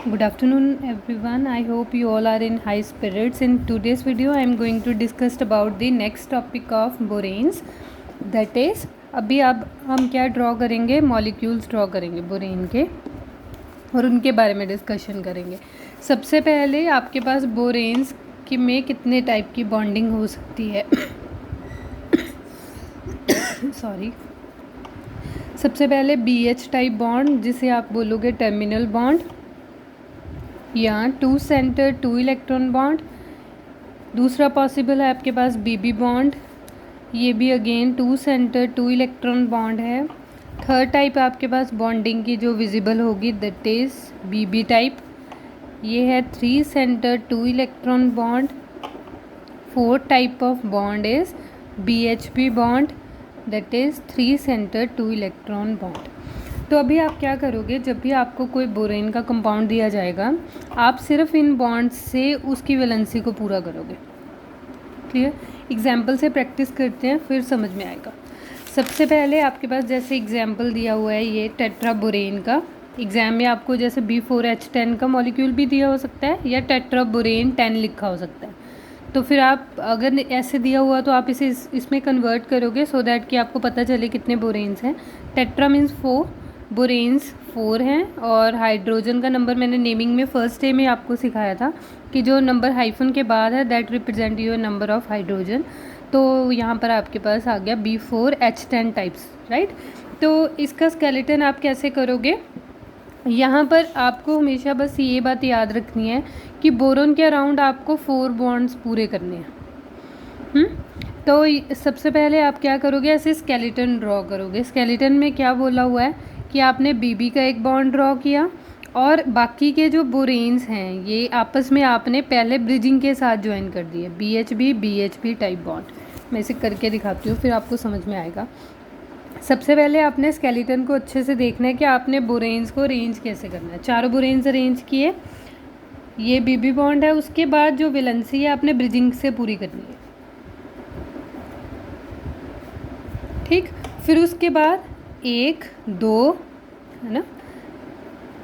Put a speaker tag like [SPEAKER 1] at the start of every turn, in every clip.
[SPEAKER 1] Good afternoon everyone. I hope you all are in high spirits. In today's video I am going to discuss about the next topic of boranes, that is अभी अब हम क्या draw करेंगे, molecules draw करेंगे borane के और उनके बारे में डिस्कशन करेंगे। सबसे पहले आपके पास बोरेन्स की में कितने टाइप की बॉन्डिंग हो सकती है सॉरी। सबसे पहले BH टाइप बॉन्ड, जिसे आप बोलोगे टर्मिनल बॉन्ड, या 2 सेंटर 2 इलेक्ट्रॉन बॉन्ड। दूसरा पॉसिबल है आपके पास BB बॉन्ड, ये भी अगेन 2 सेंटर 2 इलेक्ट्रॉन बॉन्ड है। थर्ड टाइप आपके पास बॉन्डिंग की जो विजिबल होगी, दैट इज़ BB टाइप, ये है 3 centre 2 electron bond. Fourth type of bond is BHP bond, that is 3 centre 2 electron bond. तो अभी आप क्या करोगे, जब भी आपको कोई बोरेन का कंपाउंड दिया जाएगा, आप सिर्फ इन बॉन्ड्स से उसकी वैलेंसी को पूरा करोगे। क्लियर? एग्जाम्पल से प्रैक्टिस करते हैं, फिर समझ में आएगा। सबसे पहले आपके पास जैसे एग्जाम्पल दिया हुआ है ये टेट्राबोरेन का। एग्जाम में आपको जैसे B4H10 का मॉलिक्यूल भी दिया हो सकता है या टेट्राबोरेन 10 लिखा हो सकता है। तो फिर आप अगर ऐसे दिया हुआ तो आप इसे इसमें कन्वर्ट करोगे सो दैट कि आपको पता चले कितने बोरेन्स हैं। टेट्रा मीन्स 4, बोरेन्स 4 हैं, और हाइड्रोजन का नंबर मैंने नेमिंग में फर्स्ट डे में आपको सिखाया था कि जो नंबर हाइफन के बाद है that represent your number of hydrogen. तो यहाँ पर आपके पास आ गया B4H10 टाइप्स, राइट। तो इसका स्केलेटन आप कैसे करोगे, यहाँ पर आपको हमेशा बस ये बात याद रखनी है कि बोरोन के अराउंड आपको 4 बॉन्ड्स पूरे करने हैं। तो सबसे पहले आप क्या करोगे, ऐसे स्केलेटन ड्रॉ करोगे। स्केलेटन में क्या बोला हुआ है कि आपने BB का एक बॉन्ड ड्रॉ किया और बाकी के जो बोरेन्स हैं ये आपस में आपने पहले ब्रिजिंग के साथ ज्वाइन कर दिए, BHB BHP टाइप बॉन्ड। मैं इसे करके दिखाती हूँ, फिर आपको समझ में आएगा। सबसे पहले आपने स्केलेटन को अच्छे से देखना है कि आपने बोरेन्स को अरेंज कैसे करना है। चारों बोरेन्स अरेंज किए, ये BB बॉन्ड है, उसके बाद जो वैलेंसी है आपने ब्रिजिंग से पूरी करनी है, ठीक। फिर उसके बाद 1 2 है ना,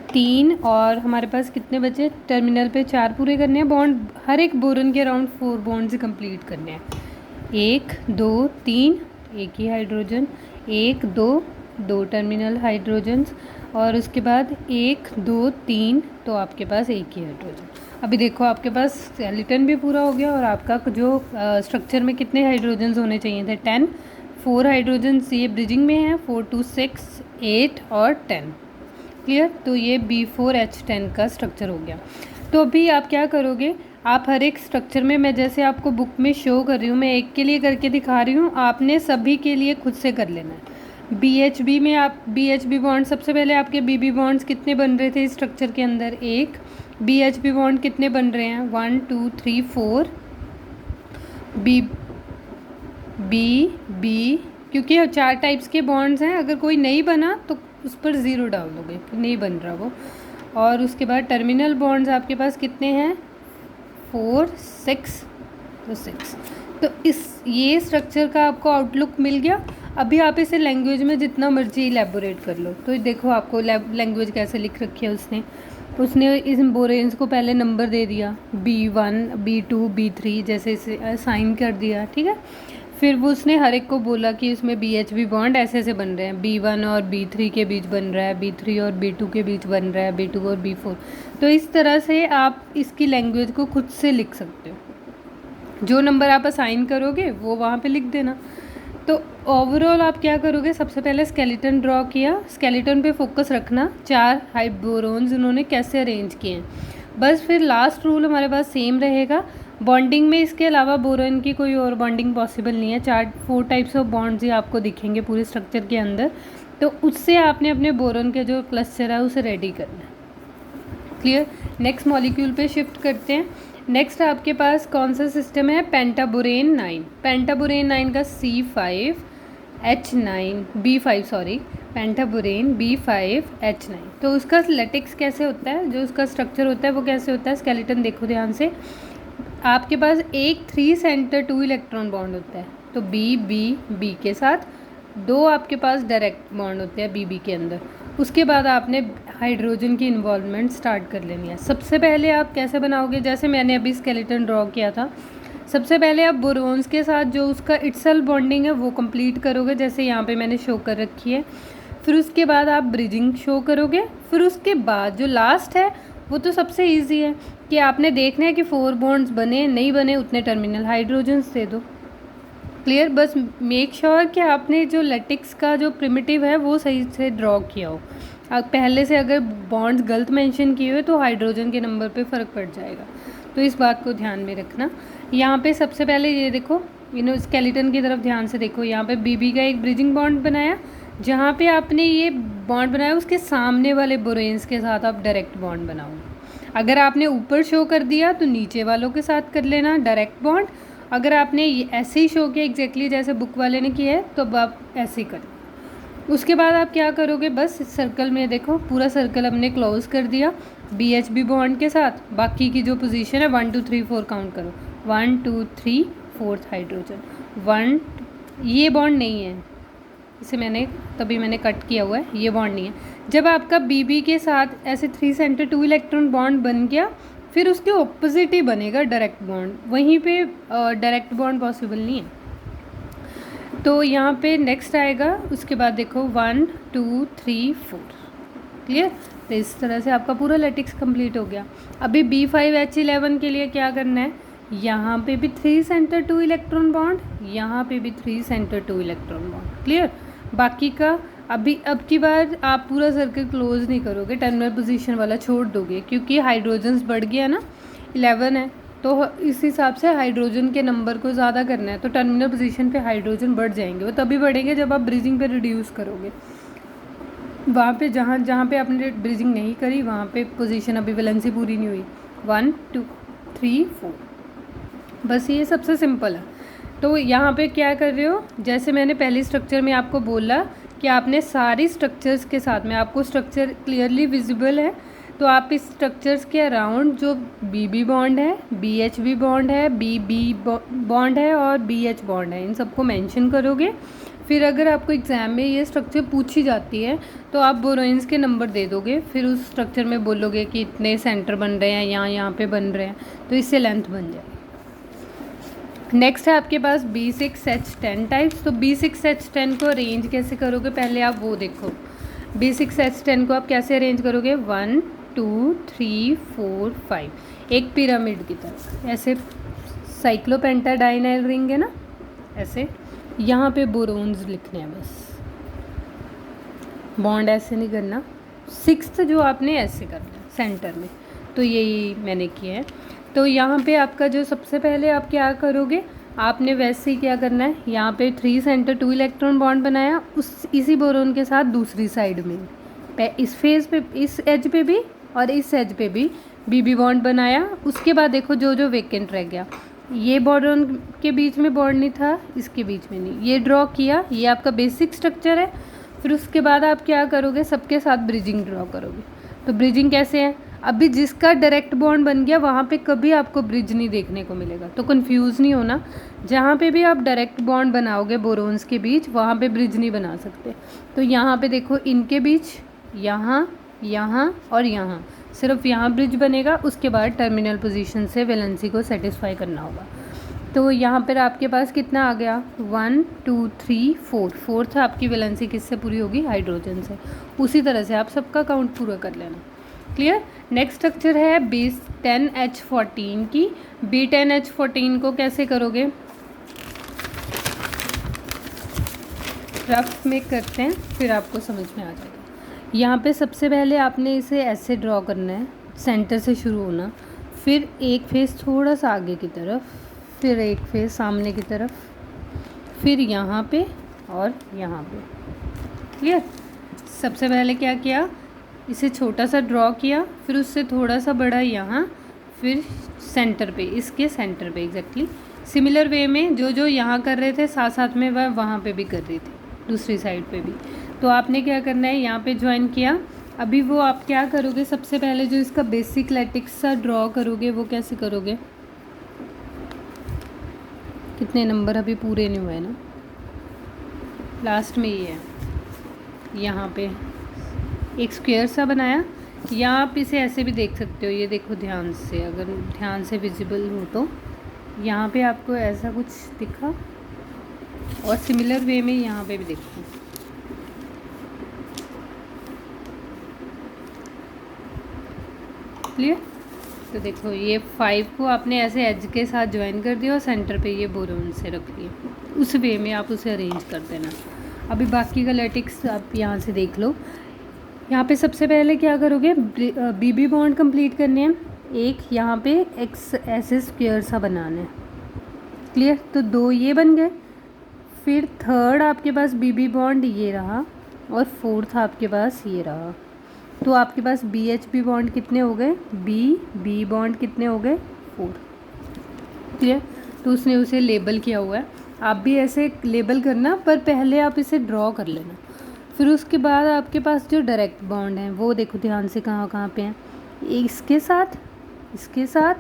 [SPEAKER 1] 3, और हमारे पास कितने बचे, टर्मिनल पे 4 पूरे करने हैं बॉन्ड। हर एक बोरन के अराउंड 4 बॉन्ड्स कंप्लीट करने हैं। 1 2 3, एक ही हाइड्रोजन, 1 2 2 टर्मिनल हाइड्रोजन्स, और उसके बाद 1 2 3, तो आपके पास एक ही हाइड्रोजन। अभी देखो आपके पास स्केलेटन भी पूरा हो गया और आपका जो स्ट्रक्चर में कितने हाइड्रोजन्स होने चाहिए थे, 10। 4 हाइड्रोजन्स ये ब्रिजिंग में हैं, 4 2 6 8 और 10। क्लियर? तो ये B4H10 का स्ट्रक्चर हो गया। तो अभी आप क्या करोगे, आप हर एक स्ट्रक्चर में, मैं जैसे आपको बुक में शो कर रही हूँ, मैं एक के लिए करके दिखा रही हूँ, आपने सभी के लिए खुद से कर लेना है। BHB में आप BHB बॉन्ड, सबसे पहले आपके BB बॉन्ड्स कितने बन रहे थे इस स्ट्रक्चर के अंदर, 1। BHP बॉन्ड कितने बन रहे हैं, 1 2 3 4। B क्योंकि 4 टाइप्स के बॉन्ड्स हैं, अगर कोई नहीं बना तो उस पर 0 डाल दोगे कि नहीं बन रहा वो। और उसके बाद टर्मिनल बॉन्ड्स आपके पास कितने हैं, 4 6, तो 6। तो ये स्ट्रक्चर का आपको आउटलुक मिल गया। अभी आप इसे लैंग्वेज में जितना मर्जी इलेबोरेट कर लो। तो देखो आपको लैंग्वेज कैसे लिख रखी है उसने इस बोरेन्स को पहले नंबर दे दिया, B1 B2 B3 जैसे इसे असाइन कर दिया, ठीक है। फिर वो उसने हर एक को बोला कि इसमें BHB बॉन्ड ऐसे ऐसे बन रहे हैं, B1 और B3 के बीच बन रहा है, B3 और B2 के बीच बन रहा है, B2 और B4। तो इस तरह से आप इसकी लैंग्वेज को खुद से लिख सकते हो। जो नंबर आप असाइन करोगे वो वहाँ पे लिख देना। तो ओवरऑल आप क्या करोगे, सबसे पहले स्केलेटन ड्रॉ किया, स्केलेटन पे फोकस रखना, 4 बोरोन्स उन्होंने कैसे अरेंज किए हैं, बस। फिर लास्ट रूल हमारे पास सेम रहेगा। बॉन्डिंग में इसके अलावा बोरोन की कोई और बॉन्डिंग पॉसिबल नहीं है। 4 टाइप्स ऑफ बॉन्ड्स ही आपको दिखेंगे पूरे स्ट्रक्चर के अंदर। तो उससे आपने अपने बोरोन के जो क्लस्टर है उसे रेडी करना है। क्लियर? नेक्स्ट मॉलिक्यूल पे शिफ्ट करते हैं। नेक्स्ट आपके पास कौन सा सिस्टम है, पेंटाबोरेन 9। पेंटाबोरेन 9 का B5 सॉरी, पेंटाबोरेन B5H9। तो उसका लेटेक्स कैसे होता है, जो उसका स्ट्रक्चर होता है वो कैसे होता है, स्केलेटन देखो ध्यान से। आपके पास एक 3 सेंटर 2 इलेक्ट्रॉन बॉन्ड होता है, तो B के साथ 2 आपके पास डायरेक्ट बॉन्ड होते हैं BB के अंदर, उसके बाद आपने हाइड्रोजन की इन्वॉल्वमेंट स्टार्ट कर लेनी है। सबसे पहले आप कैसे बनाओगे, जैसे मैंने अभी स्केलेटन ड्रॉ किया था, सबसे पहले आप बोरोन्स के साथ जो उसका इटसेल्फ बॉन्डिंग है वो कंप्लीट करोगे, जैसे यहाँ पे मैंने शो कर रखी है। फिर उसके बाद आप ब्रिजिंग शो करोगे। फिर उसके बाद जो लास्ट है वो तो सबसे ईजी है कि आपने देखना है कि 4 बॉन्ड्स बने नहीं बने, उतने टर्मिनल हाइड्रोजन्स दे दो। क्लियर? बस मेक श्योर कि आपने जो लेटिक्स का जो प्रिमिटिव है वो सही से ड्रॉ किया हो। अब पहले से अगर बॉन्ड्स गलत मेंशन किए हुए तो हाइड्रोजन के नंबर पे फ़र्क पड़ जाएगा, तो इस बात को ध्यान में रखना। यहाँ पे सबसे पहले ये देखो, स्केलेटन की तरफ ध्यान से देखो, यहाँ पे बीबी का एक ब्रिजिंग बॉन्ड बनाया, जहाँ पे आपने ये बॉन्ड बनाया उसके सामने वाले बोरेन्स के साथ आप डायरेक्ट बॉन्ड बनाओ। अगर आपने ऊपर शो कर दिया तो नीचे वालों के साथ कर लेना डायरेक्ट बॉन्ड। अगर आपने ऐसे ही शो किया एग्जैक्टली जैसे बुक वाले ने किया है तो अब आप ऐसे ही करें। उसके बाद आप क्या करोगे, बस इस सर्कल में देखो पूरा सर्कल हमने क्लोज कर दिया BHB बॉन्ड के साथ। बाकी की जो पोजीशन है 1 2 3 4 काउंट करो, 1 2 3 4 हाइड्रोजन 1। ये बॉन्ड नहीं है, इसे मैंने कट किया हुआ है, ये बॉन्ड नहीं है। जब आपका BB के साथ ऐसे 3 सेंटर 2 इलेक्ट्रॉन बॉन्ड बन गया, फिर उसके ऑपोजिट ही बनेगा डायरेक्ट बॉन्ड, वहीं पे डायरेक्ट बॉन्ड पॉसिबल नहीं है। तो यहाँ पे नेक्स्ट आएगा, उसके बाद देखो 1 2 3 4। क्लियर? तो इस तरह से आपका पूरा लेटिक्स कंप्लीट हो गया। अभी B5H11 के लिए क्या करना है, यहाँ पे भी 3 सेंटर 2 इलेक्ट्रॉन बॉन्ड, यहाँ पे भी 3 सेंटर 2 इलेक्ट्रॉन बॉन्ड। क्लियर? बाकी का अब की बार आप पूरा सर्कल क्लोज नहीं करोगे, टर्मिनल पोजीशन वाला छोड़ दोगे, क्योंकि हाइड्रोजन्स बढ़ गया ना, 11 है, तो इस हिसाब से हाइड्रोजन के नंबर को ज़्यादा करना है, तो टर्मिनल पोजीशन पे हाइड्रोजन बढ़ जाएंगे। वो तभी बढ़ेंगे जब आप ब्रिजिंग पे रिड्यूस करोगे। वहाँ पे जहाँ पे आपने ब्रिजिंग नहीं करी वहाँ पे पोजीशन अभी वैलेंसी पूरी नहीं हुई। 1 2 3 4, बस ये सबसे सिंपल है। तो यहाँ पे क्या कर रहे हो, जैसे मैंने पहली स्ट्रक्चर में आपको बोला कि आपने सारी स्ट्रक्चर्स के साथ में, आपको स्ट्रक्चर क्लियरली विजिबल है, तो आप इस स्ट्रक्चर्स के अराउंड जो BB बॉन्ड है, BHB बॉन्ड है, BB बॉन्ड है और BH बॉन्ड है, इन सबको मेंशन करोगे। फिर अगर आपको एग्ज़ाम में ये स्ट्रक्चर पूछी जाती है तो आप बोरोइंस के नंबर दे दोगे, फिर उस स्ट्रक्चर में बोलोगे कि इतने सेंटर बन रहे हैं, यहाँ पे बन रहे हैं, तो इससे लेंथ बन जाएगी। नेक्स्ट है आपके पास B6H10 टाइप्स। तो B6H10 को अरेंज कैसे करोगे, पहले आप वो देखो। B6H10 को आप कैसे अरेंज करोगे, 1 2 3 4 5, एक पिरामिड की तरह, ऐसे साइक्लोपेंटाडाइनाइल रिंग है ना, ऐसे यहाँ पे बोरोन्स लिखने हैं, बस बॉन्ड ऐसे नहीं करना। 6th जो आपने ऐसे करना है सेंटर में, तो यही मैंने किया है। तो यहाँ पे आपका जो सबसे पहले आप क्या करोगे, आपने वैसे ही क्या करना है, यहाँ पे 3 सेंटर 2 इलेक्ट्रॉन बॉन्ड बनाया, इसी बोरोन के साथ दूसरी साइड में इस फेज पे, इस एज पे भी और इस एज पे भी BB बॉन्ड बनाया। उसके बाद देखो जो जो वेकेंट रह गया, ये बोरोन के बीच में बॉन्ड नहीं था, इसके बीच में नहीं, ये ड्रॉ किया, ये आपका बेसिक स्ट्रक्चर है। फिर उसके बाद आप क्या करोगे, सबके साथ ब्रिजिंग ड्रॉ करोगे। तो ब्रिजिंग कैसे है, अभी जिसका डायरेक्ट बॉन्ड बन गया वहाँ पे कभी आपको ब्रिज नहीं देखने को मिलेगा, तो कंफ्यूज नहीं होना। जहाँ पे भी आप डायरेक्ट बॉन्ड बनाओगे बोरोन्स के बीच, वहाँ पे ब्रिज नहीं बना सकते। तो यहाँ पे देखो, इनके बीच यहाँ यहाँ और यहाँ, सिर्फ यहाँ ब्रिज बनेगा। उसके बाद टर्मिनल पोजीशन से वैलेंसी को सेटिस्फाई करना होगा। तो यहाँ पर आपके पास कितना आ गया, 1 2 3 4, फोर्थ आपकी वैलेंसी किससे पूरी होगी, हाइड्रोजन से। उसी तरह से आप सबका काउंट पूरा कर लेना। क्लियर? नेक्स्ट स्ट्रक्चर है B10H14 की। B10H14 को कैसे करोगे, रफ में करते हैं, फिर आपको समझ में आ जाएगा। यहाँ पे सबसे पहले आपने इसे ऐसे ड्रॉ करना है, सेंटर से शुरू होना, फिर एक फेस थोड़ा सा आगे की तरफ, फिर एक फेस सामने की तरफ, फिर यहाँ पे और यहाँ पे। क्लियर? सबसे पहले क्या किया, इसे छोटा सा ड्रॉ किया, फिर उससे थोड़ा सा बड़ा यहाँ, फिर सेंटर पे, इसके सेंटर पे एग्जैक्टली सिमिलर वे में जो जो यहाँ कर रहे थे साथ साथ में वह वहाँ पे भी कर रही थी, दूसरी साइड पे भी। तो आपने क्या करना है, यहाँ पे ज्वाइन किया। अभी वो आप क्या करोगे, सबसे पहले जो इसका बेसिक लेटिक्स सा ड्रॉ करोगे वो कैसे करोगे, कितने नंबर अभी पूरे नहीं हुए ना, लास्ट में ये है, यहाँ पे एक स्क्वायर सा बनाया, या आप इसे ऐसे भी देख सकते हो, ये देखो ध्यान से, अगर ध्यान से विजिबल हो तो यहाँ पे आपको ऐसा कुछ दिखा, और सिमिलर वे में यहाँ पे भी देखो। क्लियर? तो देखो ये 5 को आपने ऐसे एज के साथ ज्वाइन कर दिया और सेंटर पे ये बोरोन से रख लिया, उस वे में आप उसे अरेंज कर देना। अभी बाकी का लैटिक्स आप यहाँ से देख लो। यहाँ पे सबसे पहले क्या करोगे, बीबी बॉन्ड कंप्लीट करने हैं, एक यहाँ पे एक्स ऐसे स्क्वायर सा बनाना है। क्लियर? तो 2 ये बन गए, फिर थर्ड आपके पास बीबी बॉन्ड ये रहा, और फोर्थ आपके पास ये रहा। तो आपके पास BHB बॉन्ड कितने हो गए, बी बॉन्ड कितने हो गए, 4। क्लियर? तो उसने उसे लेबल किया हुआ है, आप भी ऐसे लेबल करना, पर पहले आप इसे ड्रॉ कर लेना। फिर उसके बाद आपके पास जो डायरेक्ट बॉन्ड हैं वो देखो ध्यान से कहाँ कहाँ पे हैं, इसके साथ, इसके साथ,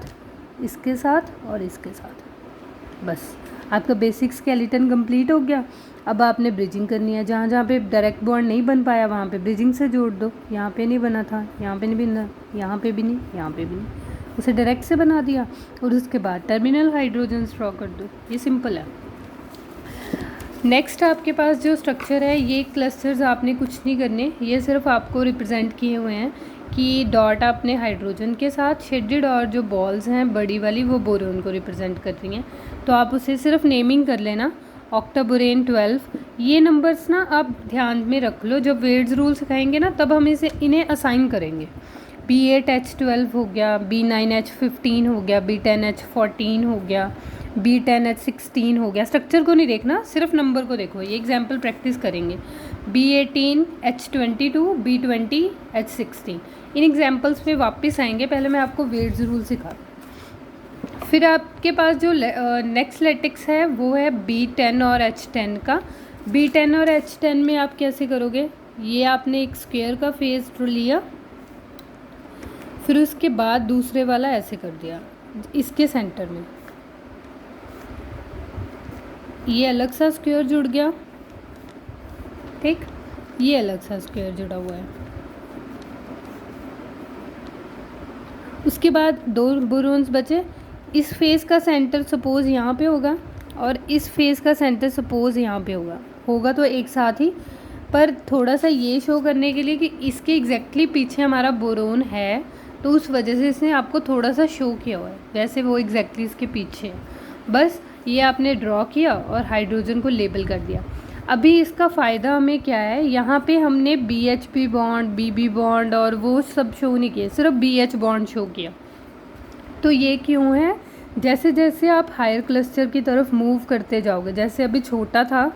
[SPEAKER 1] इसके साथ और इसके साथ। बस आपका बेसिक स्केलेटन कंप्लीट हो गया। अब आपने ब्रिजिंग करनी है, जहाँ जहाँ पे डायरेक्ट बॉन्ड नहीं बन पाया वहाँ पे ब्रिजिंग से जोड़ दो। यहाँ पे नहीं बना था, यहाँ पे नहीं बना, यहाँ पे भी नहीं, यहाँ पे भी नहीं, उसे डायरेक्ट से बना दिया, और उसके बाद टर्मिनल हाइड्रोजन्स ड्रॉ कर दो। ये सिंपल है। नेक्स्ट आपके पास जो स्ट्रक्चर है, ये क्लस्टर्स आपने कुछ नहीं करने, ये सिर्फ आपको रिप्रेजेंट किए हुए हैं कि डॉट आपने हाइड्रोजन के साथ शेडेड, और जो बॉल्स हैं बड़ी वाली वो बोरोन को रिप्रेजेंट कर रही हैं। तो आप उसे सिर्फ नेमिंग कर लेना, ऑक्टाबोरेन 12। ये नंबर्स ना आप ध्यान में रख लो, जब वेड्स रूल सिखाएंगे ना तब हम इन्हें असाइन करेंगे। B8H12 हो गया, B9H15 हो गया, B10H14 हो गया, B10H16 हो गया। स्ट्रक्चर को नहीं देखना, सिर्फ नंबर को देखो। ये एग्जाम्पल प्रैक्टिस करेंगे। B18H22, B20H16। इन एग्जाम्पल्स पे वापस आएंगे, पहले मैं आपको वेड्स रूल सिखा। फिर आपके पास जो नेक्स्ट लैटिक्स है वो है B10 और H10 का। B10 और H10 में आप कैसे करोगे, ये आपने एक स्क्वायर का फेस लिया, फिर उसके बाद दूसरे वाला ऐसे कर दिया इसके सेंटर में, ये अलग सा स्क्वायर जुड़ गया, ठीक, ये अलग सा स्क्वायर जुड़ा हुआ है। उसके बाद 2 बोरोन्स बचे, इस फेस का सेंटर सपोज यहाँ पे होगा, और इस फेस का सेंटर सपोज यहाँ पे होगा तो एक साथ ही, पर थोड़ा सा ये शो करने के लिए कि इसके एग्जैक्टली पीछे हमारा बोरोन है, तो उस वजह से इसने आपको थोड़ा सा शो किया हुआ है, वैसे वो एग्जैक्टली इसके पीछे है। बस ये आपने ड्रॉ किया और हाइड्रोजन को लेबल कर दिया। अभी इसका फ़ायदा हमें क्या है, यहाँ पे हमने BHP बॉन्ड, BB बॉन्ड और वो सब शो नहीं किए, सिर्फ BH बॉन्ड शो किया। तो ये क्यों है, जैसे जैसे आप हायर क्लस्टर की तरफ मूव करते जाओगे, जैसे अभी छोटा था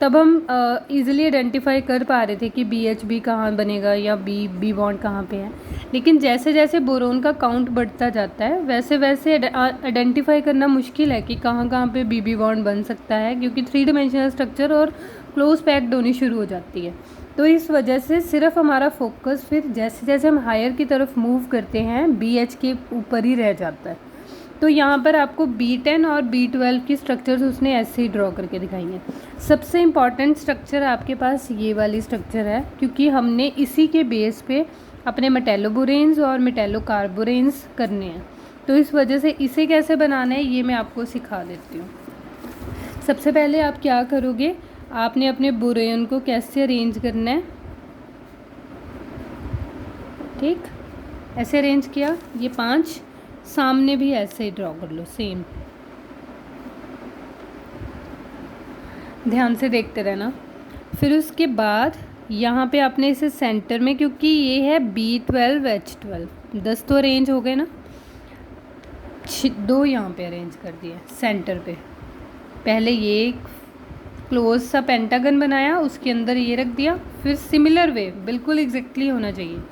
[SPEAKER 1] तब हम इजीली आइडेंटिफाई कर पा रहे थे कि BHB कहाँ बनेगा या B बॉन्ड कहाँ पे है, लेकिन जैसे जैसे बोरोन का काउंट बढ़ता जाता है वैसे वैसे आइडेंटिफाई करना मुश्किल है कि कहाँ कहाँ पे BB बॉन्ड बन सकता है, क्योंकि 3 डायमेंशनल स्ट्रक्चर और क्लोज पैक्ड होनी शुरू हो जाती है। तो इस वजह से सिर्फ हमारा फोकस फिर जैसे जैसे हम हायर की तरफ मूव करते हैं BH के ऊपर ही रह जाता है। तो यहाँ पर आपको B10 और B12 की स्ट्रक्चर्स उसने ऐसे ही ड्रॉ करके दिखाई हैं। सबसे इम्पॉर्टेंट स्ट्रक्चर आपके पास ये वाली स्ट्रक्चर है, क्योंकि हमने इसी के बेस पे अपने मेटेलोबोरेन्स और मेटेलोकार्बोरेन्स करने हैं, तो इस वजह से इसे कैसे बनाना है ये मैं आपको सिखा देती हूँ। सबसे पहले आप क्या करोगे, आपने अपने बोरेन को कैसे अरेंज करना है, ठीक, ऐसे अरेंज किया, ये 5 सामने भी ऐसे ही ड्रॉ कर लो, सेम, ध्यान से देखते रहना। फिर उसके बाद यहाँ पे आपने इसे सेंटर में, क्योंकि ये है B12H12, 10 तो अरेंज हो गए ना, 2 यहाँ पे अरेंज कर दिए सेंटर पे। पहले ये क्लोज सा पेंटागन बनाया, उसके अंदर ये रख दिया, फिर सिमिलर वे बिल्कुल एग्जैक्टली होना चाहिए,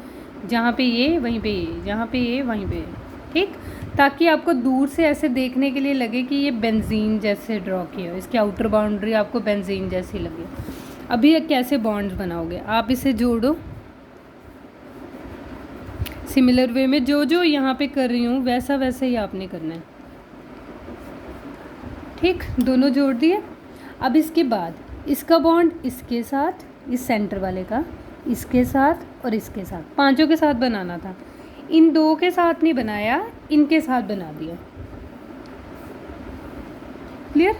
[SPEAKER 1] जहाँ पे ये वहीं पे ये, जहाँ पे ये वहीं पे, ठीक, ताकि आपको दूर से ऐसे देखने के लिए लगे कि ये बेंजीन जैसे ड्रॉ किया है, इसकी आउटर बाउंड्री आपको बेंजीन जैसी लगे। अभी ये कैसे बॉन्ड्स बनाओगे, आप इसे जोड़ो सिमिलर वे में, जो जो यहाँ पे कर रही हूँ वैसा वैसे ही आपने करना है, ठीक, दोनों जोड़ दिए। अब इसके बाद इसका बॉन्ड इसके साथ, इस सेंटर वाले का, इसके साथ और इसके साथ, पांचों के साथ बनाना था। इन दो के साथ नहीं बनाया, इनके साथ बना दिया। क्लियर।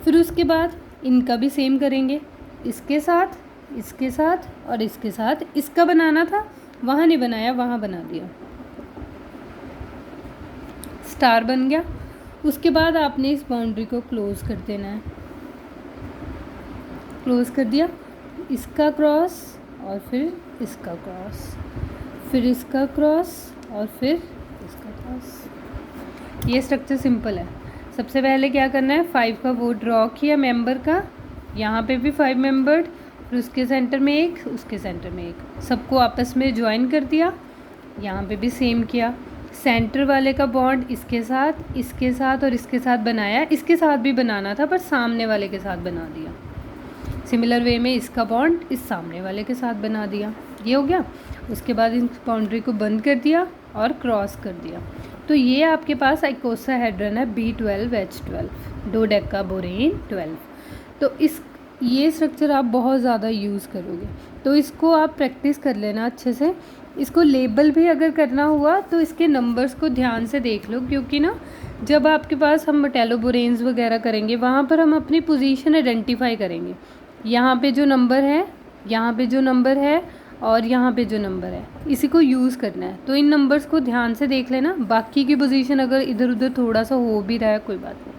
[SPEAKER 1] फिर उसके बाद इनका भी सेम करेंगे, इसके साथ, इसके साथ और इसके साथ। इसका बनाना था, वहाँ नहीं बनाया, वहाँ बना दिया, स्टार बन गया। उसके बाद आपने इस बाउंड्री को क्लोज कर देना है। क्लोज कर दिया, इसका क्रॉस और फिर इसका क्रॉस, फिर इसका क्रॉस और फिर इसका क्रॉस। ये स्ट्रक्चर सिंपल है। सबसे पहले क्या करना है, 5 का वो ड्रॉ किया मेंबर का, यहाँ पे भी 5 मेंबर्ड, फिर उसके सेंटर में एक, उसके सेंटर में एक, सबको आपस में ज्वाइन कर दिया। यहाँ पे भी सेम किया, सेंटर वाले का बॉन्ड इसके साथ और इसके साथ बनाया। इसके साथ भी बनाना था पर सामने वाले के साथ बना दिया। सिमिलर वे में इसका बॉन्ड इस सामने वाले के साथ बना दिया। ये हो गया। उसके बाद इस बाउंड्री को बंद कर दिया और क्रॉस कर दिया। तो ये आपके पास आइकोसाहेड्रन है B12H12, डोडेकाबोरेन 12। तो ये स्ट्रक्चर आप बहुत ज़्यादा यूज़ करोगे, तो इसको आप प्रैक्टिस कर लेना अच्छे से। इसको लेबल भी अगर करना हुआ तो इसके नंबर्स को ध्यान से देख लो, क्योंकि ना जब आपके पास हम मेटेलोबोरेन्स वगैरह करेंगे वहाँ पर हम अपनी पोजीशन आइडेंटिफाई करेंगे। यहाँ पे जो नंबर है, यहाँ पे जो नंबर है और यहाँ पे जो नंबर है, इसी को यूज़ करना है। तो इन नंबर्स को ध्यान से देख लेना। बाकी की पोजीशन अगर इधर उधर थोड़ा सा हो भी रहा है कोई बात नहीं।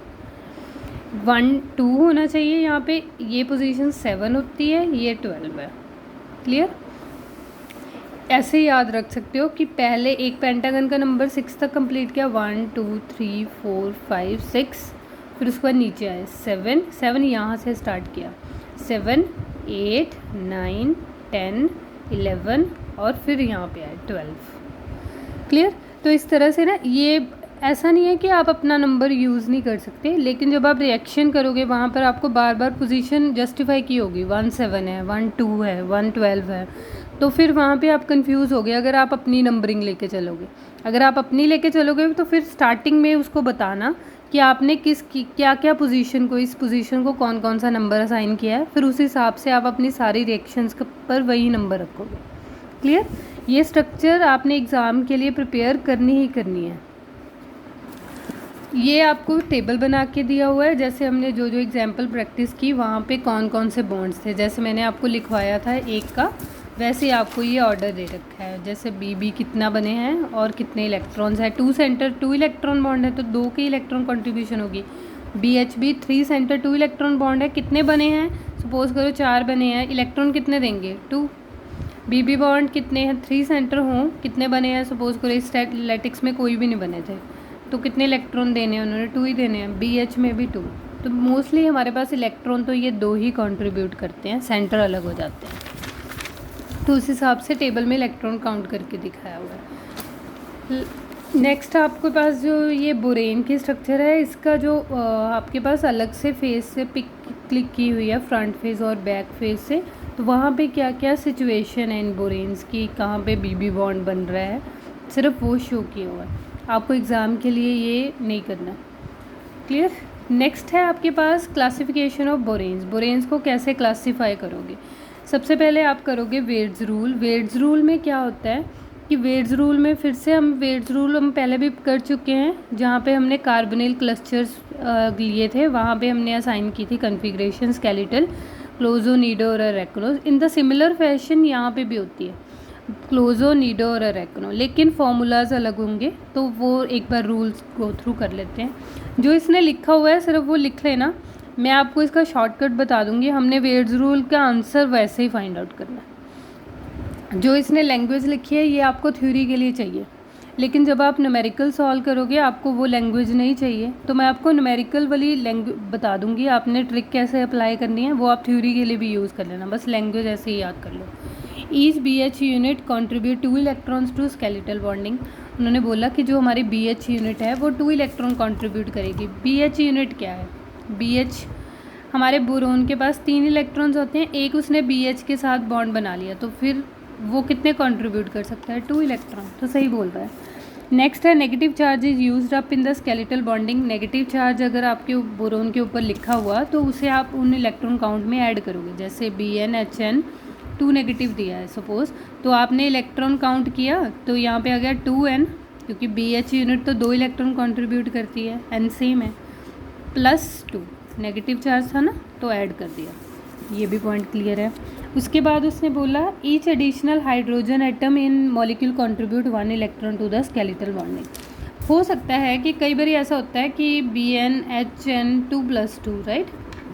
[SPEAKER 1] 1 2 होना चाहिए यहाँ पे। ये पोजीशन 7 होती है, ये 12 है। क्लियर। ऐसे याद रख सकते हो कि पहले एक पेंटागन का नंबर 6 तक कंप्लीट किया, 1 2 3 4 5 6, फिर उसके बाद नीचे आए 7 यहाँ से स्टार्ट किया, 7 8 9 10 11 और फिर यहाँ पे आए 12। क्लियर। तो इस तरह से ना, ये ऐसा नहीं है कि आप अपना नंबर यूज़ नहीं कर सकते, लेकिन जब आप रिएक्शन करोगे वहाँ पर आपको बार बार पोजीशन जस्टिफाई की होगी। 1 7 है, 1 2 है, 1 12 है, तो फिर वहाँ पे आप कंफ्यूज हो गए अगर आप अपनी नंबरिंग लेके चलोगे। अगर आप अपनी लेके चलोगे तो फिर स्टार्टिंग में उसको बताना कि आपने क्या क्या पोजीशन को, इस पोजीशन को कौन कौन सा नंबर असाइन किया है, फिर उस हिसाब से आप अपनी सारी रिएक्शंस पर वही नंबर रखोगे। क्लियर। ये स्ट्रक्चर आपने एग्ज़ाम के लिए प्रिपेयर करनी ही करनी है। ये आपको टेबल बना के दिया हुआ है, जैसे हमने जो जो एग्जाम्पल प्रैक्टिस की वहाँ पे कौन कौन से बॉन्ड्स थे, जैसे मैंने आपको लिखवाया था एक का, वैसे आपको ये ऑर्डर दे रखा है। जैसे BB कितना बने हैं और कितने इलेक्ट्रॉन्स हैं। 2 सेंटर 2 इलेक्ट्रॉन बॉन्ड है तो 2 की इलेक्ट्रॉन कंट्रीब्यूशन होगी। BHB 3 सेंटर 2 इलेक्ट्रॉन बॉन्ड है, कितने बने हैं, सपोज करो 4 बने हैं, इलेक्ट्रॉन कितने देंगे 2। BB बॉन्ड कितने हैं, 3 सेंटर हों, कितने बने हैं, सपोज करो स्टैटिक्स में कोई भी नहीं बने थे तो कितने इलेक्ट्रॉन देने हैं उन्होंने, 2 ही देने हैं। BH में भी 2। तो मोस्टली हमारे पास इलेक्ट्रॉन तो ये 2 ही कंट्रीब्यूट करते हैं, सेंटर अलग हो जाते हैं। तो उस हिसाब से टेबल में इलेक्ट्रॉन काउंट करके दिखाया हुआ है। नेक्स्ट आपके पास जो ये बोरेन की स्ट्रक्चर है, इसका जो आपके पास अलग से फेस से पिक क्लिक की हुई है, फ्रंट फेस और बैक फेस से, तो वहाँ पे क्या क्या सिचुएशन है इन बोरेन्स की, कहाँ पे BB बॉन्ड बन रहा है, सिर्फ वो शो किया हुआ है। आपको एग्ज़ाम के लिए ये नहीं करना। क्लियर। नेक्स्ट है आपके पास क्लासिफिकेशन ऑफ बोरेन्स। बोरेन्स को कैसे क्लासीफाई करोगे। सबसे पहले आप करोगे वेट्स रूल। वेट्स रूल में क्या होता है कि वेट्स रूल में फिर से हम वेट्स रूल हम पहले भी कर चुके हैं, जहाँ पे हमने कार्बोनिल क्लस्टर्स लिए थे, वहाँ पे हमने असाइन की थी कन्फिग्रेशन स्केलेटल, क्लोजो, नीडो और अरेक्नो। इन द सिमिलर फैशन यहाँ पे भी होती है, क्लोजो, नीडो और अरेक्नो, लेकिन फॉर्मूलाज अलग होंगे, तो वो एक बार रूल्स गो थ्रू कर लेते हैं। जो इसने लिखा हुआ है सिर्फ वो लिख लेना, मैं आपको इसका शॉर्टकट बता दूंगी। हमने वेट्स रूल का आंसर वैसे ही फाइंड आउट करना है। जो इसने लैंग्वेज लिखी है ये आपको थ्योरी के लिए चाहिए, लेकिन जब आप न्यूमेरिकल सॉल्व करोगे आपको वो लैंग्वेज नहीं चाहिए, तो मैं आपको न्यूमेरिकल वाली लैंग्वेज बता दूंगी, आपने ट्रिक कैसे अप्लाई करनी है वो आप थ्योरी के लिए भी यूज़ कर लेना, बस लैंग्वेज ऐसे ही याद कर लो। Each BH unit contribute 2 electrons to skeletal bonding. उन्होंने बोला कि जो हमारी BH यूनिट है वो 2 इलेक्ट्रॉन कॉन्ट्रीब्यूट करेगी। BH यूनिट क्या है, BH हमारे बोरोन के पास 3 इलेक्ट्रॉन्स होते हैं, एक उसने BH के साथ बॉन्ड बना लिया, तो फिर वो कितने कंट्रीब्यूट कर सकता है, 2 इलेक्ट्रॉन, तो सही बोल रहा है। नेक्स्ट है negative charge is used up in the skeletal bonding. Negative charge अगर आपके बोरोन के ऊपर लिखा हुआ तो उसे आप उन इलेक्ट्रॉन काउंट में ऐड करोगे, जैसे BN HN 2 नेगेटिव दिया है सपोज़, तो आपने इलेक्ट्रॉन काउंट किया तो यहाँ पे आ गया 2n, क्योंकि BH यूनिट तो 2 इलेक्ट्रॉन कंट्रीब्यूट करती है, n सेम है, +2 नेगेटिव चार्ज था ना तो ऐड कर दिया। ये भी पॉइंट क्लियर है। उसके बाद उसने बोला each additional hydrogen atom in molecule contribute 1 electron to the skeletal bonding. हो सकता है कि कई बार ऐसा होता है कि BnHn 2+2 राइट,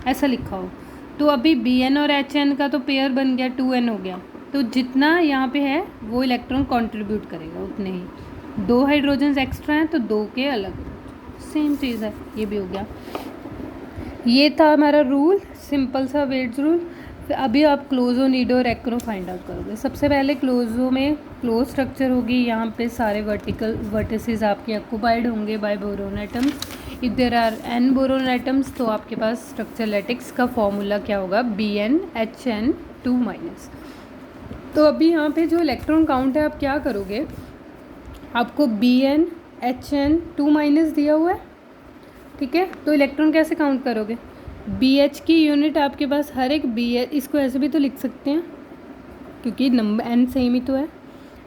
[SPEAKER 1] ऐसा लिखा हो, तो अभी Bn और Hn का तो पेयर बन गया, 2n हो गया, तो जितना यहाँ पे है वो इलेक्ट्रॉन कंट्रीब्यूट करेगा उतने ही। 2 हाइड्रोजन एक्स्ट्रा हैं तो 2 के अलग, सेम चीज़ है, ये भी हो गया। ये था हमारा रूल, सिंपल सा वेट्स रूल। फिर अभी आप क्लोजो, नीडो और एक्रो फाइंड आउट करोगे। सबसे पहले क्लोजो में क्लोज स्ट्रक्चर होगी, यहाँ पे सारे वर्टिसेस आपके ऑक्युपाइड होंगे by boron atoms. If there are n boron atoms तो आपके पास स्ट्रक्चर लैटिक्स का फॉर्मूला क्या होगा, BnHn2-। तो अभी यहाँ पे जो इलेक्ट्रॉन काउंट है आप क्या करोगे, आपको BnHn2- दिया हुआ है, ठीक है, तो इलेक्ट्रॉन कैसे काउंट करोगे, BH की यूनिट आपके पास हर एक BH, इसको ऐसे भी तो लिख सकते हैं क्योंकि नंबर n सेम ही तो है।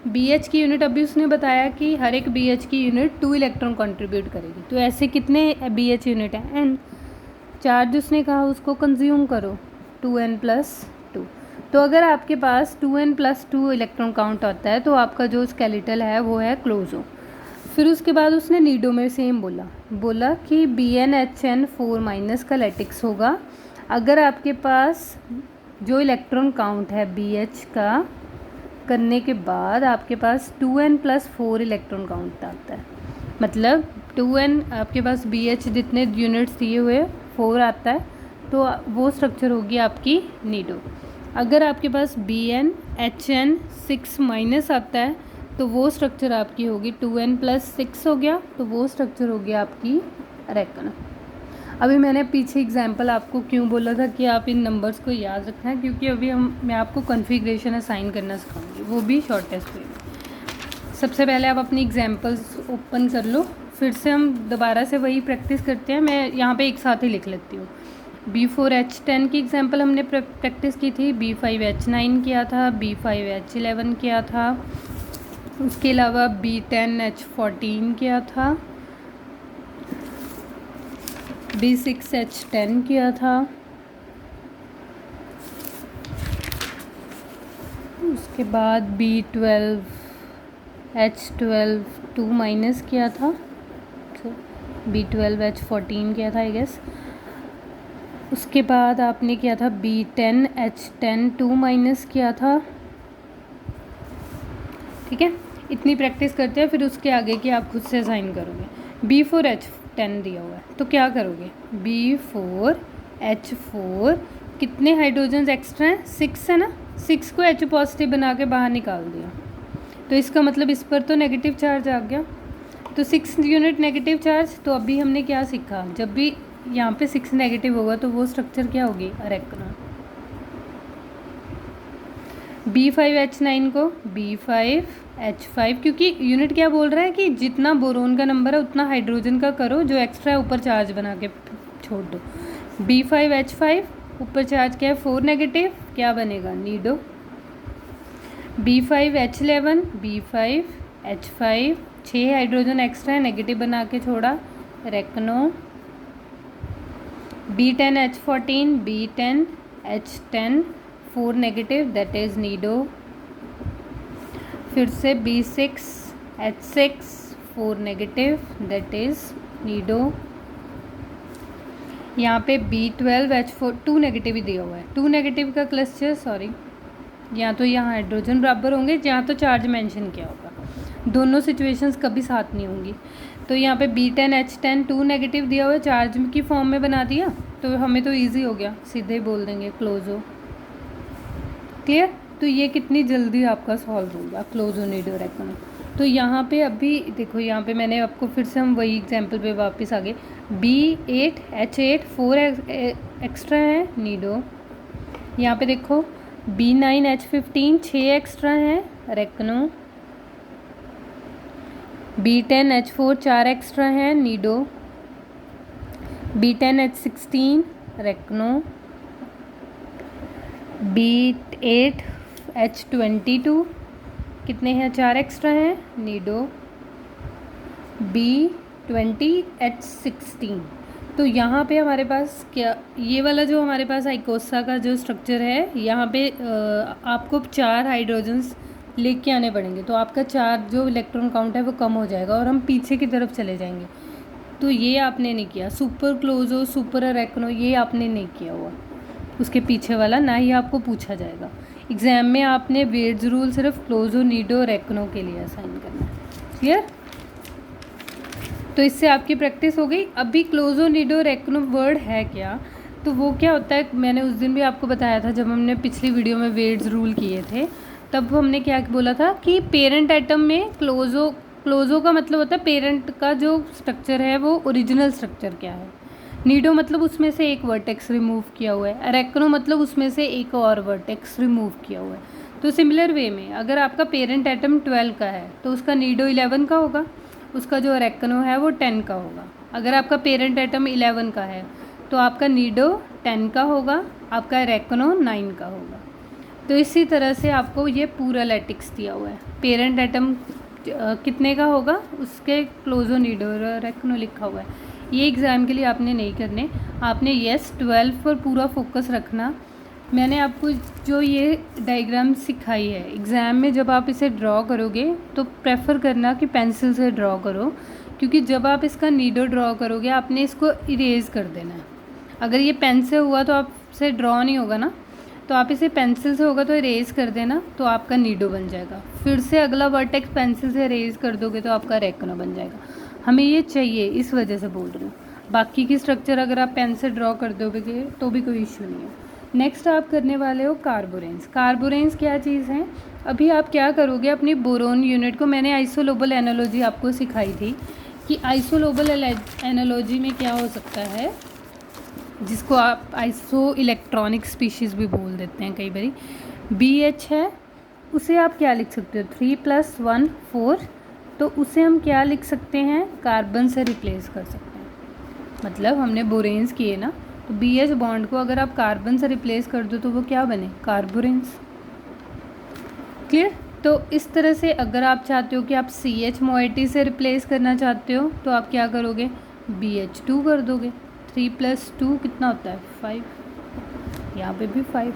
[SPEAKER 1] BH की यूनिट अभी उसने बताया कि हर एक BH की यूनिट 2 इलेक्ट्रॉन कंट्रीब्यूट करेगी, तो ऐसे कितने BH यूनिट है, n। चार्ज उसने कहा उसको कंज्यूम करो 2n+2। तो अगर आपके पास 2n+2 इलेक्ट्रॉन काउंट होता है तो आपका जो स्केलेटल है वो है क्लोजो। फिर उसके बाद उसने नीडो में सेम बोला कि BnHn4- का लैटिक्स होगा। अगर आपके पास जो इलेक्ट्रॉन काउंट है BH का करने के बाद आपके पास 2n+4 इलेक्ट्रॉन काउंट आता है, मतलब 2n आपके पास BH जितने यूनिट्स दिए हुए 4 आता है, तो वो स्ट्रक्चर होगी आपकी नीडो। अगर आपके पास BnHn6- आता है तो वो स्ट्रक्चर आपकी होगी 2n+6 हो गया, तो वो स्ट्रक्चर होगी आपकी रेकन। अभी मैंने पीछे एग्जांपल आपको क्यों बोला था कि आप इन नंबर्स को याद रखना है, क्योंकि अभी मैं आपको कॉन्फ़िगरेशन असाइन करना सिखाऊंगी, वो भी शॉर्ट टेस्ट में। सबसे पहले आप अपनी एग्जांपल्स ओपन कर लो, फिर से हम दोबारा से वही प्रैक्टिस करते हैं। मैं यहाँ पे एक साथ ही लिख लेती हूँ। B4H10 की एग्जांपल हमने प्रैक्टिस की थी, B5H9 किया था, B5H11 किया था, उसके अलावा B10H14 किया था, B6H10 किया था, उसके बाद B12H12 2- किया था, B12H14 किया था आई गेस। उसके बाद आपने किया था B10H10 2- किया था, ठीक है। इतनी प्रैक्टिस करते हैं, फिर उसके आगे की आप खुद से साइन करोगे। B4H10 दिया हुआ है तो क्या करोगे, B4H4 कितने हाइड्रोजन एक्स्ट्रा हैं, 6 है ना, 6 को H पॉजिटिव बना के बाहर निकाल दिया, तो इसका मतलब इस पर तो नेगेटिव चार्ज आ गया, तो 6 यूनिट नेगेटिव चार्ज। तो अभी हमने क्या सीखा, जब भी यहाँ पे 6 नेगेटिव होगा तो वो स्ट्रक्चर क्या होगी, अरेकना। B5H9 को B5H5, क्योंकि यूनिट क्या बोल रहा है कि जितना बोरोन का नंबर है उतना हाइड्रोजन का करो, जो एक्स्ट्रा है ऊपर चार्ज बना के छोड़ दो। B5H5 ऊपर चार्ज क्या है, 4 नेगेटिव, क्या बनेगा, Nido. B5H11 B5H5 6 hydrogen extra है, नेगेटिव बना के छोड़ा, रेकनो। B10H14 B10H10 4 negative, that is Nido. फिर से B6H6 4 negative, that is Nido. यहाँ पे B12H4 2 नेगेटिव ही दिया हुआ है, 2 नेगेटिव का क्लस्टर, सॉरी, या तो यहाँ हाइड्रोजन बराबर होंगे या तो चार्ज मेंशन किया होगा, दोनों सिचुएशंस कभी साथ नहीं होंगी। तो यहाँ पे B10H10 2 नेगेटिव दिया हुआ है, चार्ज की फॉर्म में बना दिया, तो हमें तो इजी हो गया, सीधे ही बोल देंगे क्लोजो। क्लियर, तो ये कितनी जल्दी आपका सॉल्व होगा, क्लोजो, नीडो, रेकनो। तो यहाँ पे अभी देखो, यहाँ पे मैंने आपको फिर से हम वही एग्जांपल पे वापस आ गए। B8H8 4 एक्स्ट्रा है, नीडो। यहाँ पे देखो B9H15 6 एक्स्ट्रा है, रेकनो। B10H4 4 एक्स्ट्रा है, नीडो। B10H16 रेकनो। B8 H22 कितने हैं, 4 एक्स्ट्रा हैं, निडो B20 H16। तो यहाँ पे हमारे पास क्या, ये वाला जो हमारे पास आइकोसा का जो स्ट्रक्चर है, यहाँ पे आपको 4 हाइड्रोजन्स लेके आने पड़ेंगे, तो आपका 4 जो इलेक्ट्रॉन काउंट है वो कम हो जाएगा और हम पीछे की तरफ चले जाएंगे। तो ये आपने नहीं किया, सुपर क्लोजो सुपर अरेक्नो ये आपने नहीं किया हुआ, उसके पीछे वाला ना ही आपको पूछा जाएगा एग्ज़ाम में। आपने वेट्स रूल सिर्फ क्लोजो नीडो रेक्नो के लिए असाइन करना है। क्लियर? तो इससे आपकी प्रैक्टिस हो गई। अभी क्लोजो नीडो रेक्नो वर्ड है क्या, तो वो क्या होता है, मैंने उस दिन भी आपको बताया था जब हमने पिछली वीडियो में वेट्स रूल किए थे, तब हमने क्या बोला था कि पेरेंट एटम में क्लोजो का मतलब होता है पेरेंट का जो स्ट्रक्चर है वो ओरिजिनल स्ट्रक्चर क्या है। नीडो मतलब उसमें से एक वर्टेक्स रिमूव किया हुआ है, अरेक्नो मतलब उसमें से एक और वर्टेक्स रिमूव किया हुआ है। तो सिमिलर वे में अगर आपका पेरेंट एटम 12 का है तो उसका नीडो 11 का होगा, उसका जो अरेक्नो है वो 10 का होगा। अगर आपका पेरेंट एटम 11 का है तो आपका नीडो 10 का होगा, आपका अरेक्नो 9 का होगा। तो इसी तरह से आपको ये पूरा लैटिक्स दिया हुआ है, पेरेंट एटम कितने का होगा, उसके क्लोजो नीडो अरेक्नो लिखा हुआ है। ये एग्ज़ाम के लिए आपने नहीं करने, आपने यस 12 पर पूरा फोकस रखना। मैंने आपको जो ये डायग्राम सिखाई है, एग्ज़ाम में जब आप इसे ड्रॉ करोगे तो प्रेफर करना कि पेंसिल से ड्रॉ करो, क्योंकि जब आप इसका नीडो ड्रॉ करोगे आपने इसको इरेज कर देना है। अगर ये पेन से हुआ तो आपसे ड्रॉ नहीं होगा ना, तो आप इसे पेंसिल से होगा तो इरेज कर देना, तो आपका नीडो बन जाएगा। फिर से अगला वर्टेक्स पेंसिल से इरेज कर दोगे तो आपका रेक्नो बन जाएगा। हमें ये चाहिए, इस वजह से बोल रही हूँ। बाकी की स्ट्रक्चर अगर आप पेन से ड्रॉ कर दोगे तो भी कोई इशू नहीं है। नेक्स्ट आप करने वाले हो कार्बोरेंस। कार्बोरेंस क्या चीज़ है, अभी आप क्या करोगे, अपनी बोरोन यूनिट को, मैंने आइसोलोबल एनालॉजी आपको सिखाई थी कि आइसोलोबल एनालॉजी में क्या हो सकता है, जिसको आप आइसो इलेक्ट्रॉनिक स्पीशीज़ भी बोल देते हैं कई बारी। BH है, उसे आप क्या लिख सकते हो, 3 + 1 4, तो उसे हम क्या लिख सकते हैं, कार्बन से रिप्लेस कर सकते हैं। मतलब हमने बोरेंस किए ना, तो BH बॉन्ड को अगर आप कार्बन से रिप्लेस कर दो तो वो क्या बने, कार्बोरेंस। क्लियर? तो इस तरह से अगर आप चाहते हो कि आप CH मोइटी से रिप्लेस करना चाहते हो तो आप क्या करोगे, BH2 कर दोगे। 3 + 2 कितना होता है, 5, यहाँ पे भी 5।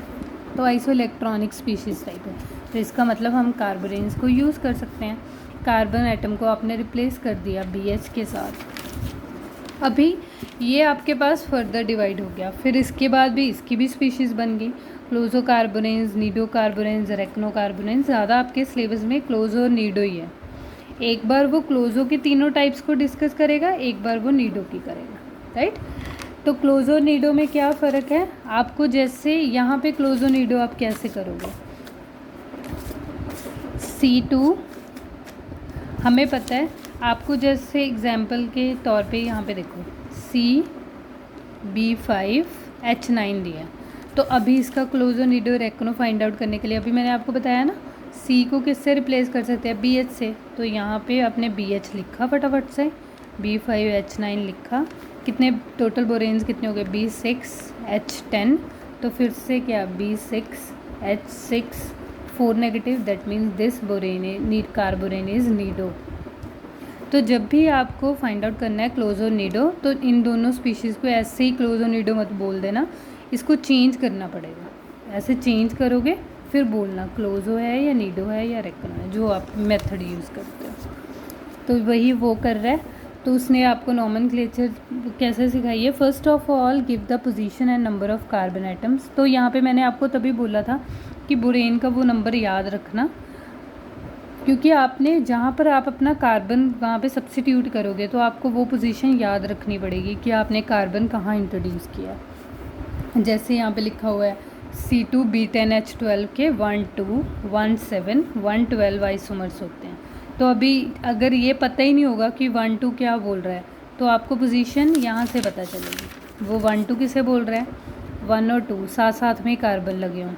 [SPEAKER 1] तो आइसो इलेक्ट्रॉनिक स्पीशीज़ टाइप है, तो इसका मतलब हम कार्बोरेंस को यूज़ कर सकते हैं। कार्बन एटम को आपने रिप्लेस कर दिया BH के साथ। अभी ये आपके पास फर्दर डिवाइड हो गया, फिर इसके बाद भी इसकी भी स्पीशीज़ बन गई, क्लोजो कार्बोरेंस, नीडो कार्बोरेंस, रेक्नो कार्बोरेंस। ज़्यादा आपके सिलेबस में क्लोजो और नीडो ही है। एक बार वो क्लोजो के तीनों टाइप्स को डिस्कस करेगा, एक बार वो नीडो की करेगा, राइट। तो क्लोजो नीडो में क्या फ़र्क है आपको, जैसे यहाँ पे क्लोजो नीडो आप कैसे करोगे, C2 हमें पता है आपको, जैसे एग्जाम्पल के तौर पे यहाँ पे देखो CB5H9 दिया, तो अभी इसका क्लोजो नीडो रेक्नो फाइंड आउट करने के लिए अभी मैंने आपको बताया ना, C को किससे रिप्लेस कर सकते हैं, BH से। तो यहाँ पे आपने BH लिखा फटाफट से, B5H9 लिखा, कितने टोटल बोरेन्स कितने हो गए, B6H10, तो फिर से क्या, B6H6 4 negative, that means this borane carborane is nido. तो जब भी आपको फाइंड आउट करना है क्लोजो नीडो, तो इन दोनों स्पीशीज़ को ऐसे ही क्लोजो नीडो मत बोल देना, इसको चेंज करना पड़ेगा। ऐसे चेंज करोगे फिर बोलना क्लोजो है या नीडो है या रेक्नो है, जो आप मेथड यूज़ करते हो। तो वही वो कर रहा है। तो उसने आपको नॉमेनक्लेचर कैसे सिखाई है, first of all give the position and number of carbon atoms. तो यहाँ पे मैंने आपको तभी बोला था कि बोरेन का वो नंबर याद रखना, क्योंकि आपने जहाँ पर आप अपना कार्बन वहाँ पे सब्स्टिट्यूट करोगे तो आपको वो पोजीशन याद रखनी पड़ेगी कि आपने कार्बन कहाँ इंट्रोड्यूस किया। जैसे यहाँ पे लिखा हुआ है C2B10H12 के 1 2 1 7 1 12 आइसोमर्स होते हैं। तो अभी अगर ये पता ही नहीं होगा कि 1 2 क्या बोल रहा है, तो आपको पोजीशन यहाँ से पता चलेगी। वो 1 2 किसे बोल रहा है, 1 और 2 साथ साथ में कार्बन लगे हों,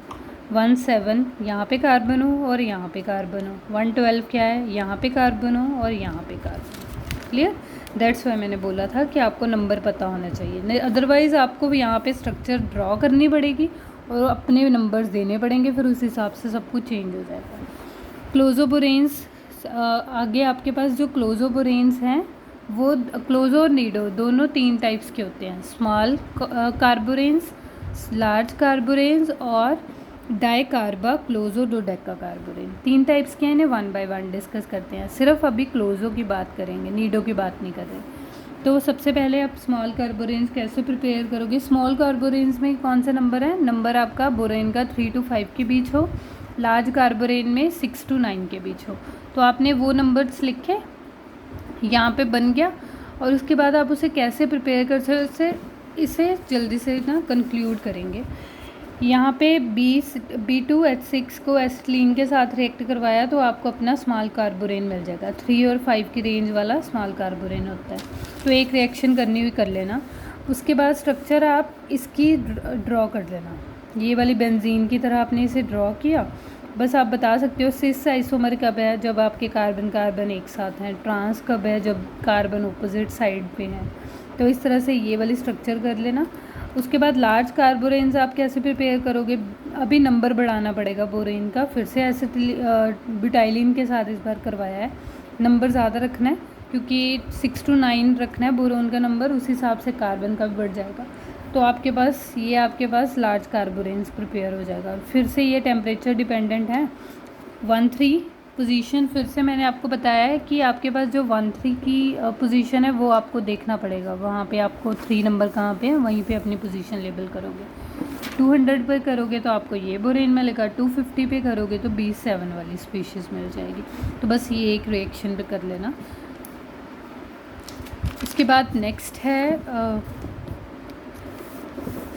[SPEAKER 1] 1 7 यहाँ पे कार्बन हो और यहाँ पे कार्बन हो, 1 12 क्या है, यहाँ पे कार्बन हो और यहाँ पे कार्बन। क्लियर? दैट्स वाई मैंने बोला था कि आपको नंबर पता होना चाहिए, अदरवाइज़ आपको यहाँ पे स्ट्रक्चर ड्रॉ करनी पड़ेगी और अपने नंबर्स देने पड़ेंगे, फिर उस हिसाब से सब कुछ चेंज हो जाएगा। क्लोजोबोरेंस, आगे आपके पास जो क्लोजोबोरेंस हैं वो क्लोजो और नीडो दोनों 3 टाइप्स के होते हैं, स्मॉल कार्बोरेंस, लार्ज कार्बोरेंस और डाइकार्बा क्लोजो डोडेका कार्बोरेन। 3 टाइप्स के हैं, इन्हें 1 बाय 1 डिस्कस करते हैं। सिर्फ अभी क्लोजो की बात करेंगे, नीडो की बात नहीं कर रहे। तो सबसे पहले आप स्मॉल कार्बोरेंस कैसे प्रिपेयर करोगे। स्मॉल कार्बोरेंस में कौन सा नंबर है, नंबर आपका बोरेन का 3 to 5 के बीच हो, लार्ज कार्बोरेन में 6 to 9 के बीच हो। तो आपने वो नंबर्स लिखे, यहाँ पे बन गया। और उसके बाद आप उसे कैसे प्रिपेयर कर सकते, इसे जल्दी से ना कंक्लूड करेंगे। यहाँ पे B2H6 को एसिटिलीन के साथ रिएक्ट करवाया तो आपको अपना स्मॉल कार्बोरेन मिल जाएगा। 3 और 5 की रेंज वाला स्मॉल कार्बोरेन होता है। तो एक रिएक्शन करनी हुई कर लेना। उसके बाद स्ट्रक्चर आप इसकी ड्रॉ कर लेना। ये वाली बेंजीन की तरह आपने इसे ड्रॉ किया। बस आप बता सकते हो सिस आइसोमर कब है, जब आपके कार्बन कार्बन एक साथ हैं। ट्रांस कब है, जब कार्बन अपोजिट साइड पे हैं। तो इस तरह से ये वाली स्ट्रक्चर कर लेना। उसके बाद लार्ज कार्बोरेन्स आप कैसे प्रिपेयर करोगे, अभी नंबर बढ़ाना पड़ेगा बोरेन का। फिर से ब्यूटाइलिन के साथ इस बार करवाया है, नंबर ज़्यादा रखना है क्योंकि 6 to 9 रखना है बोरोन का नंबर, उस हिसाब से कार्बन का भी बढ़ जाएगा। तो आपके पास लार्ज कार्बोरेंस प्रिपेयर हो जाएगा। फिर से ये टेम्परेचर डिपेंडेंट है। 1-3 पोजीशन फिर से मैंने आपको बताया है कि आपके पास जो 1-3 की पोजीशन है वो आपको देखना पड़ेगा। वहाँ पे आपको 3 नंबर कहाँ पे है, वहीं पे अपनी पोजीशन लेबल करोगे। 200 पे करोगे तो आपको ये बोरेन मिलेगा, 250 पे करोगे तो B7 वाली स्पीशीज़ मिल जाएगी। तो बस ये एक रिएक्शन पे कर लेना। उसके बाद नेक्स्ट है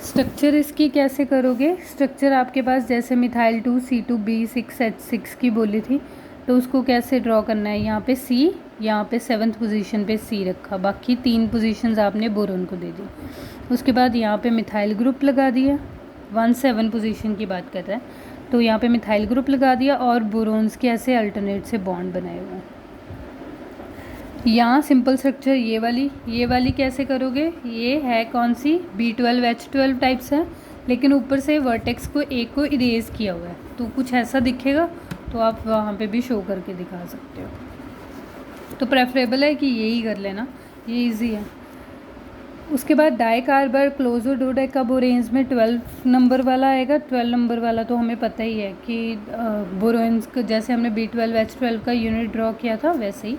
[SPEAKER 1] स्ट्रक्चर इसकी कैसे करोगे। स्ट्रक्चर आपके पास जैसे मिथाइल 2C2B6H6 की बोली थी, तो उसको कैसे ड्रॉ करना है। यहाँ पे C, यहाँ पे 7th पोजीशन पे C रखा, बाकी 3 पोजीशंस आपने बोरोन को दे दी। उसके बाद यहाँ पे मिथाइल ग्रुप लगा दिया, 1-7 पोजीशन की बात कर रहा है, तो यहाँ पे मिथाइल ग्रुप लगा दिया और बोरोन्स के ऐसे अल्टरनेट से बॉन्ड बनाए हुए हैं। यहाँ सिंपल स्ट्रक्चर ये वाली कैसे करोगे, ये है कौन सी, B12H12 टाइप्स है, लेकिन ऊपर से वर्टेक्स को एक को इरेज किया हुआ है, तो कुछ ऐसा दिखेगा। तो आप वहाँ पे भी शो करके दिखा सकते हो। तो प्रेफरेबल है कि यही कर लेना, ये इजी है। उसके बाद डाइकार्बन क्लोजो डोडेकाबोरेन्स में 12 नंबर वाला आएगा। 12 नंबर वाला तो हमें पता ही है कि बोरेन्स को जैसे हमने B12H12 का यूनिट ड्रॉ किया था वैसे ही।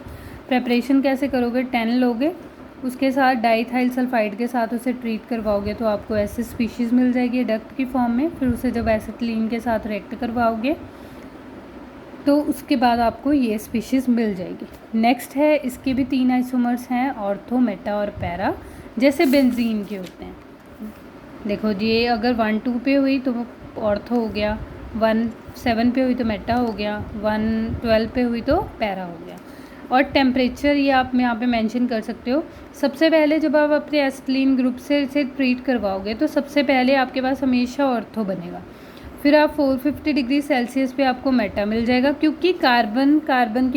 [SPEAKER 1] प्रेपरेशन कैसे करोगे, 10 लोगे, उसके साथ डाइथाइल सल्फाइड के साथ उसे ट्रीट करवाओगे तो आपको ऐसे स्पीशीज़ मिल जाएगी डक्ट की फॉर्म में। फिर उसे जब एसिटिलीन के साथ रिएक्ट करवाओगे तो उसके बाद आपको ये स्पीशीज़ मिल जाएगी। नेक्स्ट है, इसके भी 3 आइसोमर्स हैं, ऑर्थो, मेटा और पैरा, जैसे बेंजीन के होते हैं। देखो ये अगर 1-2 पे हुई तो ऑर्थो हो गया, 1-7 पे हुई तो मेटा हो गया, 1-12 पे हुई तो पैरा हो गया। और टेम्परेचर ये आप यहाँ पे मेंशन कर सकते हो। सबसे पहले जब आप अपने एसिटिलीन ग्रुप से इसे ट्रीट करवाओगे तो सबसे पहले आपके पास हमेशा ऑर्थो बनेगा। फिर आप 450 डिग्री सेल्सियस पे आपको मेटा मिल जाएगा, क्योंकि कार्बन के